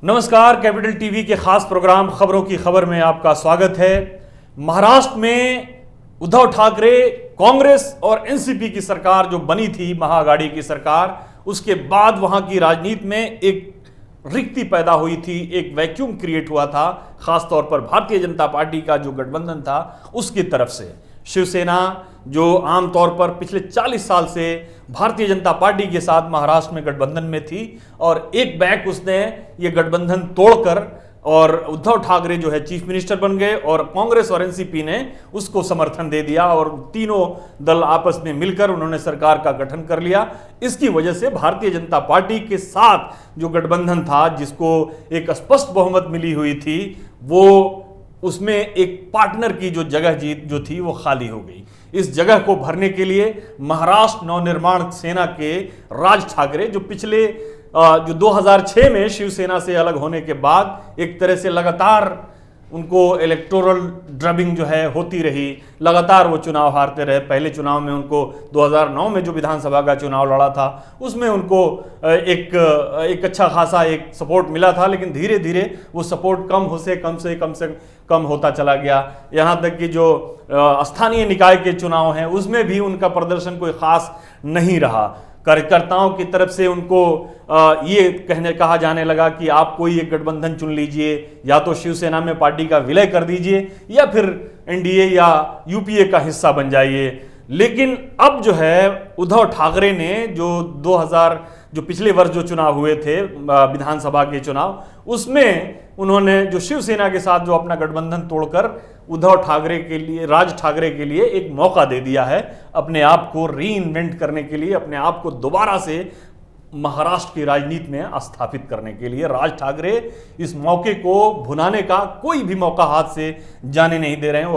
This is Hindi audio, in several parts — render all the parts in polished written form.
नमस्कार, कैपिटल टीवी के खास प्रोग्राम खबरों की खबर में आपका स्वागत है। महाराष्ट्र में उद्धव ठाकरे, कांग्रेस और एनसीपी की सरकार जो बनी थी, महाआघाड़ी की सरकार, उसके बाद वहां की राजनीति में एक रिक्ति पैदा हुई थी, एक वैक्यूम क्रिएट हुआ था, खासतौर पर भारतीय जनता पार्टी का जो गठबंधन था उसकी तरफ से। शिवसेना जो आमतौर पर पिछले 40 साल से भारतीय जनता पार्टी के साथ महाराष्ट्र में गठबंधन में थी और एक बैक उसने ये गठबंधन तोड़कर और उद्धव ठाकरे जो है चीफ मिनिस्टर बन गए और कांग्रेस और एनसीपी ने उसको समर्थन दे दिया और तीनों दल आपस में मिलकर उन्होंने सरकार का गठन कर लिया। इसकी वजह से भारतीय जनता पार्टी के साथ जो गठबंधन था, जिसको एक स्पष्ट बहुमत मिली हुई थी, वो उसमें एक पार्टनर की जो जगह जो थी वो खाली हो गई। इस जगह को भरने के लिए महाराष्ट्र नवनिर्माण सेना के राज ठाकरे, जो पिछले जो 2006 में शिवसेना से अलग होने के बाद एक तरह से लगातार उनको इलेक्टोरल ड्रबिंग जो है होती रही, लगातार वो चुनाव हारते रहे। पहले चुनाव में उनको 2009 में जो विधानसभा का चुनाव लड़ा था उसमें उनको एक अच्छा खासा एक सपोर्ट मिला था, लेकिन धीरे धीरे वो सपोर्ट कम से कम होता चला गया। यहाँ तक कि जो स्थानीय निकाय के चुनाव हैं उसमें भी उनका प्रदर्शन कोई खास नहीं रहा। कार्यकर्ताओं की तरफ से उनको ये कहा जाने लगा कि आप कोई एक गठबंधन चुन लीजिए, या तो शिवसेना में पार्टी का विलय कर दीजिए या फिर एनडीए या यूपीए का हिस्सा बन जाइए। लेकिन अब जो है उद्धव ठाकरे ने जो पिछले वर्ष जो चुनाव हुए थे, विधानसभा के चुनाव, उसमें उन्होंने जो शिवसेना के साथ जो अपना गठबंधन तोड़कर उद्धव ठाकरे के लिए, राज ठाकरे के लिए एक मौका दे दिया है अपने आप को रीइन्वेंट करने के लिए, अपने आप को दोबारा से महाराष्ट्र की राजनीति में स्थापित करने के लिए। राज ठाकरे इस मौके को भुनाने का कोई भी मौका हाथ से जाने नहीं दे रहे हैं।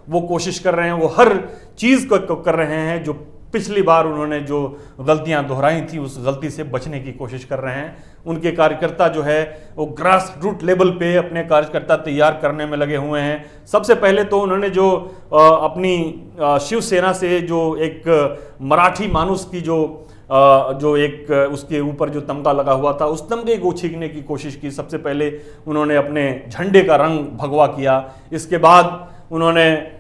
वो कोशिश कर रहे हैं, वो हर चीज को कर रहे हैं जो पिछली बार उन्होंने जो गलतियां दोहराई थी उस गलती से बचने की कोशिश कर रहे हैं। उनके कार्यकर्ता जो है वो ग्रास रूट लेवल पे अपने कार्यकर्ता तैयार करने में लगे हुए हैं। सबसे पहले तो उन्होंने जो अपनी शिवसेना से जो एक मराठी मानुस की जो एक उसके ऊपर जो तमगा लगा हुआ था, उस तमगे को छीनने की कोशिश की। सबसे पहले उन्होंने अपने झंडे का रंग भगवा किया। इसके बाद उन्होंने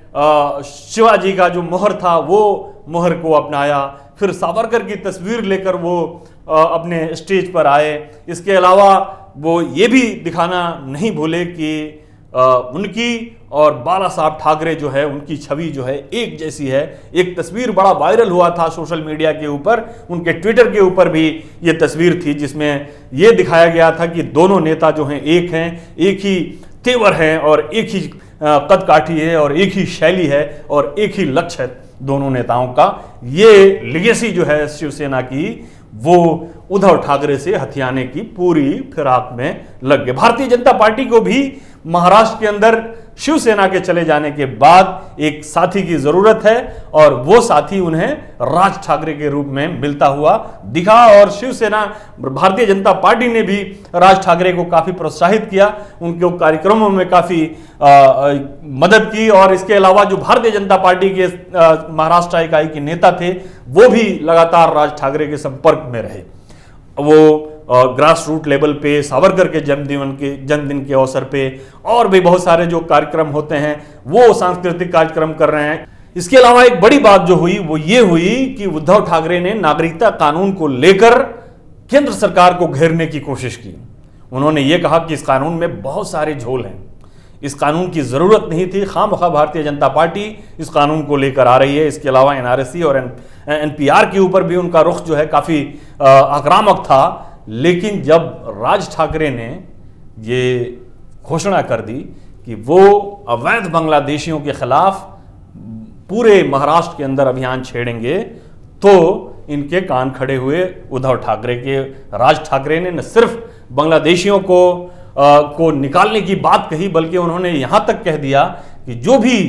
शिवाजी का जो मोहर था वो मोहर को अपनाया। फिर सावरकर की तस्वीर लेकर वो अपने स्टेज पर आए। इसके अलावा वो ये भी दिखाना नहीं भूले कि उनकी और बाला साहब ठाकरे जो है उनकी छवि जो है एक जैसी है। एक तस्वीर बड़ा वायरल हुआ था सोशल मीडिया के ऊपर, उनके ट्विटर के ऊपर भी ये तस्वीर थी जिसमें ये दिखाया गया था कि दोनों नेता जो हैं, एक ही तेवर हैं और एक ही कद काठी है और एक ही शैली है और एक ही लक्ष्य है दोनों नेताओं का। ये लेगेसी जो है शिवसेना की, वो उद्धव ठाकरे से हथियाने की पूरी फिराक में लग गए। भारतीय जनता पार्टी को भी महाराष्ट्र के अंदर शिवसेना के चले जाने के बाद एक साथी की जरूरत है और वो साथी उन्हें राज ठाकरे के रूप में मिलता हुआ दिखा। और शिवसेना, भारतीय जनता पार्टी ने भी राज ठाकरे को काफी प्रोत्साहित किया, उनके कार्यक्रमों में काफी मदद की। और इसके अलावा जो भारतीय जनता पार्टी के महाराष्ट्र इकाई के नेता थे वो भी लगातार राज ठाकरे के संपर्क में रहे। वो ग्रास रूट लेवल पे सावरकर के जन्मदिन के अवसर पे और भी बहुत सारे जो कार्यक्रम होते हैं वो सांस्कृतिक कार्यक्रम कर रहे हैं। इसके अलावा एक बड़ी बात जो हुई वो ये हुई कि उद्धव ठाकरे ने नागरिकता कानून को लेकर केंद्र सरकार को घेरने की कोशिश की। उन्होंने ये कहा कि इस कानून में बहुत सारे झोल हैं, इस कानून की जरूरत नहीं थी, खामखा भारतीय जनता पार्टी इस कानून को लेकर आ रही है। इसके अलावा एनआरसी और एनपीआर के ऊपर भी उनका रुख जो है काफी आक्रामक था। लेकिन जब राज ठाकरे ने ये घोषणा कर दी कि वो अवैध बांग्लादेशियों के खिलाफ पूरे महाराष्ट्र के अंदर अभियान छेड़ेंगे, तो इनके कान खड़े हुए उद्धव ठाकरे के। राज ठाकरे ने न सिर्फ बांग्लादेशियों को निकालने की बात कही, बल्कि उन्होंने यहां तक कह दिया कि जो भी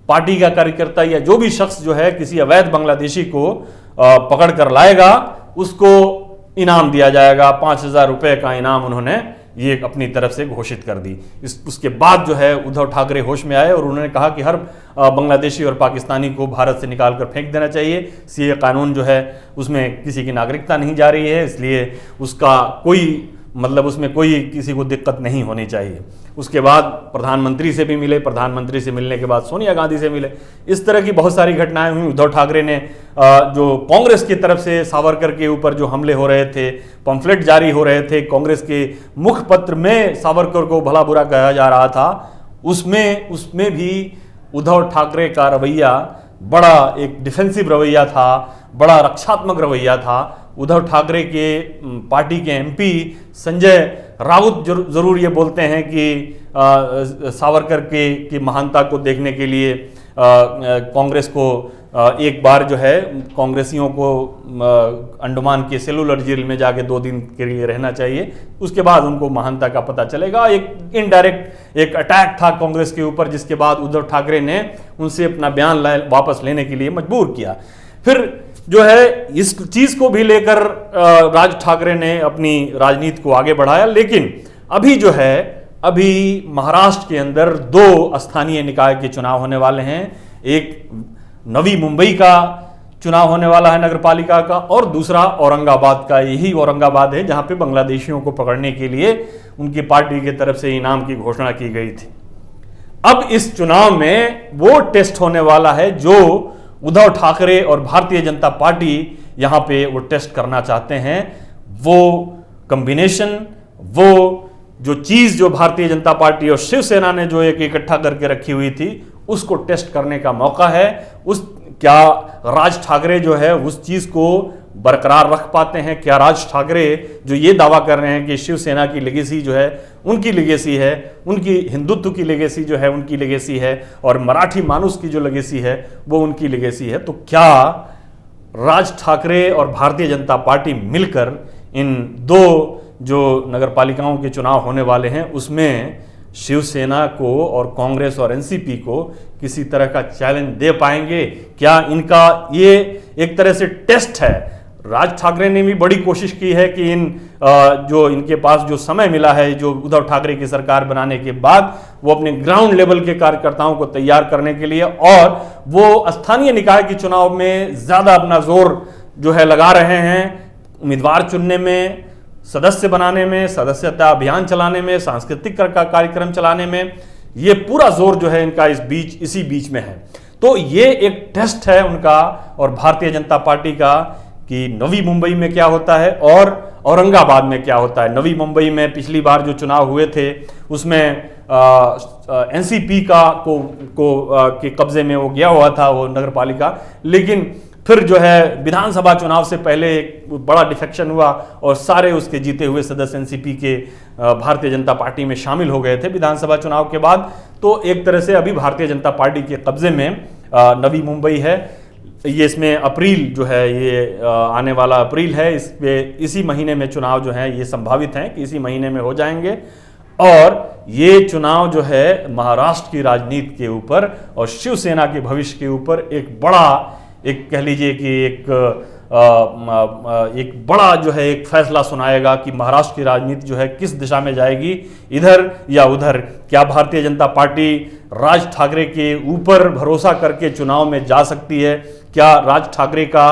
पार्टी का कार्यकर्ता या जो भी शख्स जो है किसी अवैध बांग्लादेशी को पकड़ कर लाएगा उसको इनाम दिया जाएगा। 5,000 रुपए का इनाम उन्होंने ये अपनी तरफ से घोषित कर दी। उसके बाद जो है उद्धव ठाकरे होश में आए और उन्होंने कहा कि हर बांग्लादेशी और पाकिस्तानी को भारत से निकाल कर फेंक देना चाहिए। सीए कानून जो है उसमें किसी की नागरिकता नहीं जा रही है, इसलिए उसका कोई मतलब उसमें कोई किसी को दिक्कत नहीं होनी चाहिए। उसके बाद प्रधानमंत्री से भी मिले, प्रधानमंत्री से मिलने के बाद सोनिया गांधी से मिले। इस तरह की बहुत सारी घटनाएं हुई। उद्धव ठाकरे ने जो कांग्रेस की तरफ से सावरकर के ऊपर जो हमले हो रहे थे, पंफलेट जारी हो रहे थे, कांग्रेस के मुखपत्र में सावरकर को भला बुरा कहा जा रहा था, उसमें भी उद्धव ठाकरे का रवैया बड़ा एक डिफेंसिव रवैया था, बड़ा रक्षात्मक रवैया था। उद्धव ठाकरे के पार्टी के एमपी संजय राउत जरूर ये बोलते हैं कि सावरकर की महानता को देखने के लिए कांग्रेस को एक बार जो है कांग्रेसियों को अंडमान के सेलुलर जेल में जाके 2 दिन के लिए रहना चाहिए, उसके बाद उनको महानता का पता चलेगा। एक इनडायरेक्ट एक अटैक था कांग्रेस के ऊपर, जिसके बाद उद्धव ठाकरे ने उनसे अपना बयान वापस लेने के लिए मजबूर किया। फिर जो है इस चीज को भी लेकर राज ठाकरे ने अपनी राजनीति को आगे बढ़ाया। लेकिन अभी जो है अभी महाराष्ट्र के अंदर 2 स्थानीय निकाय के चुनाव होने वाले हैं। एक नवी मुंबई का चुनाव होने वाला है नगर पालिका का, और दूसरा औरंगाबाद का। यही औरंगाबाद है जहां पे बांग्लादेशियों को पकड़ने के लिए उनकी पार्टी की तरफ से इनाम की घोषणा की गई थी। अब इस चुनाव में वो टेस्ट होने वाला है जो उद्धव ठाकरे और भारतीय जनता पार्टी यहां पे वो टेस्ट करना चाहते हैं। वो कॉम्बिनेशन, वो जो चीज जो भारतीय जनता पार्टी और शिवसेना ने जो एक इकट्ठा करके रखी हुई थी, उसको टेस्ट करने का मौका है। क्या राज ठाकरे जो है उस चीज को बरकरार रख पाते हैं? क्या राज ठाकरे जो ये दावा कर रहे हैं कि शिवसेना की लेगेसी जो है उनकी लेगेसी है, उनकी हिंदुत्व की लेगेसी जो है उनकी लेगेसी है, और मराठी मानुस की जो लेगेसी है वो उनकी लेगेसी है, तो क्या राज ठाकरे और भारतीय जनता पार्टी मिलकर इन 2 जो नगर पालिकाओं के चुनाव होने वाले हैं उसमें शिवसेना को और कांग्रेस और एनसीपी को किसी तरह का चैलेंज दे पाएंगे? क्या इनका ये एक तरह से टेस्ट है? राज ठाकरे ने भी बड़ी कोशिश की है कि जो इनके पास जो समय मिला है, जो उद्धव ठाकरे की सरकार बनाने के बाद, वो अपने ग्राउंड लेवल के कार्यकर्ताओं को तैयार करने के लिए और वो स्थानीय निकाय के चुनाव में ज्यादा अपना जोर जो है लगा रहे हैं, उम्मीदवार चुनने में, सदस्य बनाने में, सदस्यता अभियान चलाने में, सांस्कृतिक कार्यक्रम चलाने में। ये पूरा जोर जो है इनका इसी बीच में है। तो ये एक टेस्ट है उनका और भारतीय जनता पार्टी का कि नवी मुंबई में क्या होता है और औरंगाबाद में क्या होता है। नवी मुंबई में पिछली बार जो चुनाव हुए थे उसमें एनसीपी के कब्जे में वो गया हुआ था वो नगर पालिका, लेकिन फिर जो है विधानसभा चुनाव से पहले एक बड़ा डिफेक्शन हुआ और सारे उसके जीते हुए सदस्य एनसीपी के भारतीय जनता पार्टी में शामिल हो गए थे विधानसभा चुनाव के बाद। तो एक तरह से अभी भारतीय जनता पार्टी के कब्जे में नवी मुंबई है। ये इसमें अप्रैल जो है ये आने वाला अप्रैल है, इसी महीने में चुनाव जो है ये संभावित हैं कि इसी महीने में हो जाएंगे। और ये चुनाव जो है महाराष्ट्र की राजनीति के ऊपर और शिवसेना के भविष्य के ऊपर एक बड़ा, एक कह लीजिए कि एक बड़ा जो है एक फैसला सुनाएगा कि महाराष्ट्र की राजनीति जो है किस दिशा में जाएगी, इधर या उधर। क्या भारतीय जनता पार्टी राज ठाकरे के ऊपर भरोसा करके चुनाव में जा सकती है? क्या राज ठाकरे का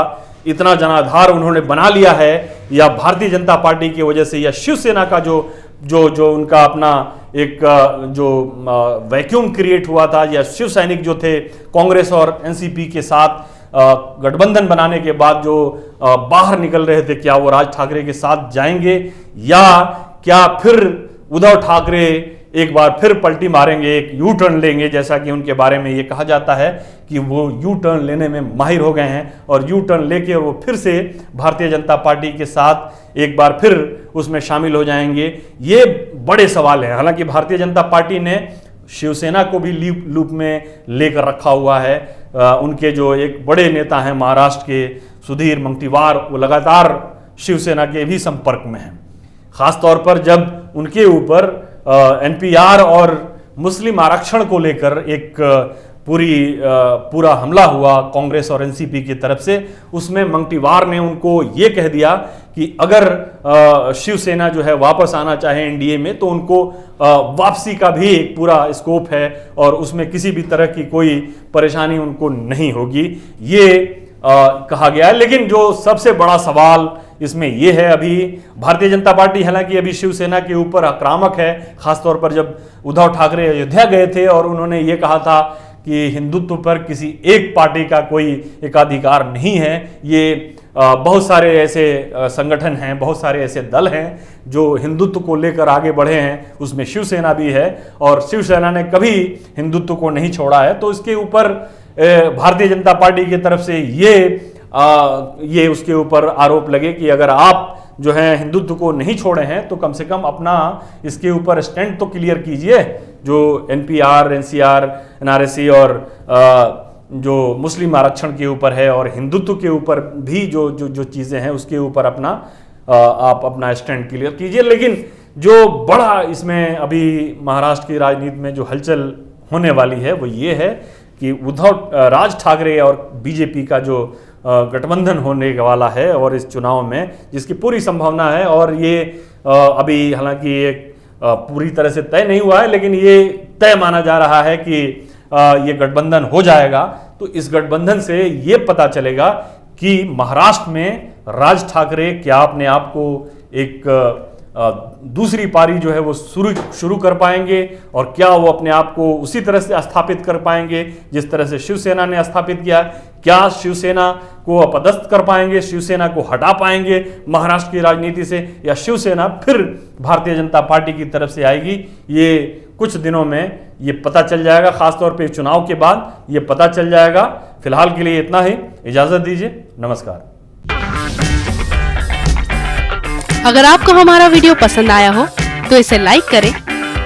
इतना जनाधार उन्होंने बना लिया है, या भारतीय जनता पार्टी की वजह से, या शिवसेना का जो उनका अपना एक जो वैक्यूम क्रिएट हुआ था, या शिव सैनिक जो थे कांग्रेस और एनसीपी के साथ गठबंधन बनाने के बाद जो बाहर निकल रहे थे, क्या वो राज ठाकरे के साथ जाएंगे, या क्या फिर उद्धव ठाकरे एक बार फिर पलटी मारेंगे, एक यू टर्न लेंगे, जैसा कि उनके बारे में ये कहा जाता है कि वो यू टर्न लेने में माहिर हो गए हैं और यू टर्न लेके वो फिर से भारतीय जनता पार्टी के साथ एक बार फिर उसमें शामिल हो जाएंगे। ये बड़े सवाल हैं। हालांकि भारतीय जनता पार्टी ने शिवसेना को भी लूप में लेकर रखा हुआ है। उनके जो एक बड़े नेता हैं महाराष्ट्र के सुधीर मुंगटीवार, वो लगातार शिवसेना के भी संपर्क में हैं। खासतौर पर जब उनके ऊपर एनपीआर और मुस्लिम आरक्षण को लेकर एक पूरा हमला हुआ कांग्रेस और एनसीपी की तरफ से, उसमें मुंगटीवार ने उनको ये कह दिया कि अगर शिवसेना जो है वापस आना चाहे एनडीए में तो उनको वापसी का भी एक पूरा स्कोप है और उसमें किसी भी तरह की कोई परेशानी उनको नहीं होगी, ये कहा गया है। लेकिन जो सबसे बड़ा सवाल इसमें यह है, अभी भारतीय जनता पार्टी हालांकि अभी शिवसेना के ऊपर आक्रामक है, खासतौर पर जब उद्धव ठाकरे अयोध्या गए थे और उन्होंने ये कहा था कि हिंदुत्व पर किसी एक पार्टी का कोई एकाधिकार नहीं है। ये बहुत सारे ऐसे संगठन हैं, बहुत सारे ऐसे दल हैं जो हिंदुत्व को लेकर आगे बढ़े हैं, उसमें शिवसेना भी है और शिवसेना ने कभी हिंदुत्व को नहीं छोड़ा है। तो इसके ऊपर भारतीय जनता पार्टी की तरफ से ये उसके ऊपर आरोप लगे कि अगर आप जो है हिंदुत्व को नहीं छोड़े हैं तो कम से कम अपना इसके ऊपर स्टैंड तो क्लियर कीजिए, जो एनपीआर, एनसीआर, एनआरसी और जो मुस्लिम आरक्षण के ऊपर है और हिंदुत्व के ऊपर भी जो चीज़ें हैं उसके ऊपर आप अपना स्टैंड क्लियर कीजिए। लेकिन जो बड़ा इसमें अभी महाराष्ट्र की राजनीति में जो हलचल होने वाली है वो ये है कि उद्धव राज ठाकरे और बीजेपी का जो गठबंधन होने वाला है और इस चुनाव में जिसकी पूरी संभावना है, और ये अभी हालांकि एक पूरी तरह से तय नहीं हुआ है लेकिन ये तय माना जा रहा है कि ये गठबंधन हो जाएगा। तो इस गठबंधन से ये पता चलेगा कि महाराष्ट्र में राज ठाकरे क्या अपने आप को एक दूसरी पारी जो है वो शुरू कर पाएंगे और क्या वो अपने आप को उसी तरह से स्थापित कर पाएंगे जिस तरह से शिवसेना ने स्थापित किया। क्या शिवसेना को अपदस्थ कर पाएंगे, शिवसेना को हटा पाएंगे महाराष्ट्र की राजनीति से, या शिवसेना फिर भारतीय जनता पार्टी की तरफ से आएगी। ये कुछ दिनों में ये पता चल जाएगा, खासतौर पे चुनाव के बाद ये पता चल जाएगा। फिलहाल के लिए इतना ही, इजाजत दीजिए, नमस्कार। अगर आपको हमारा वीडियो पसंद आया हो तो इसे लाइक करें,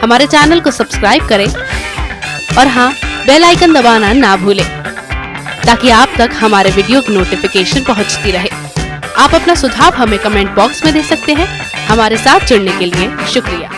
हमारे चैनल को सब्सक्राइब करें और हाँ, बेल आइकन दबाना ना भूलें ताकि आप तक हमारे वीडियो की नोटिफिकेशन पहुंचती रहे। आप अपना सुझाव हमें कमेंट बॉक्स में दे सकते हैं। हमारे साथ जुड़ने के लिए शुक्रिया।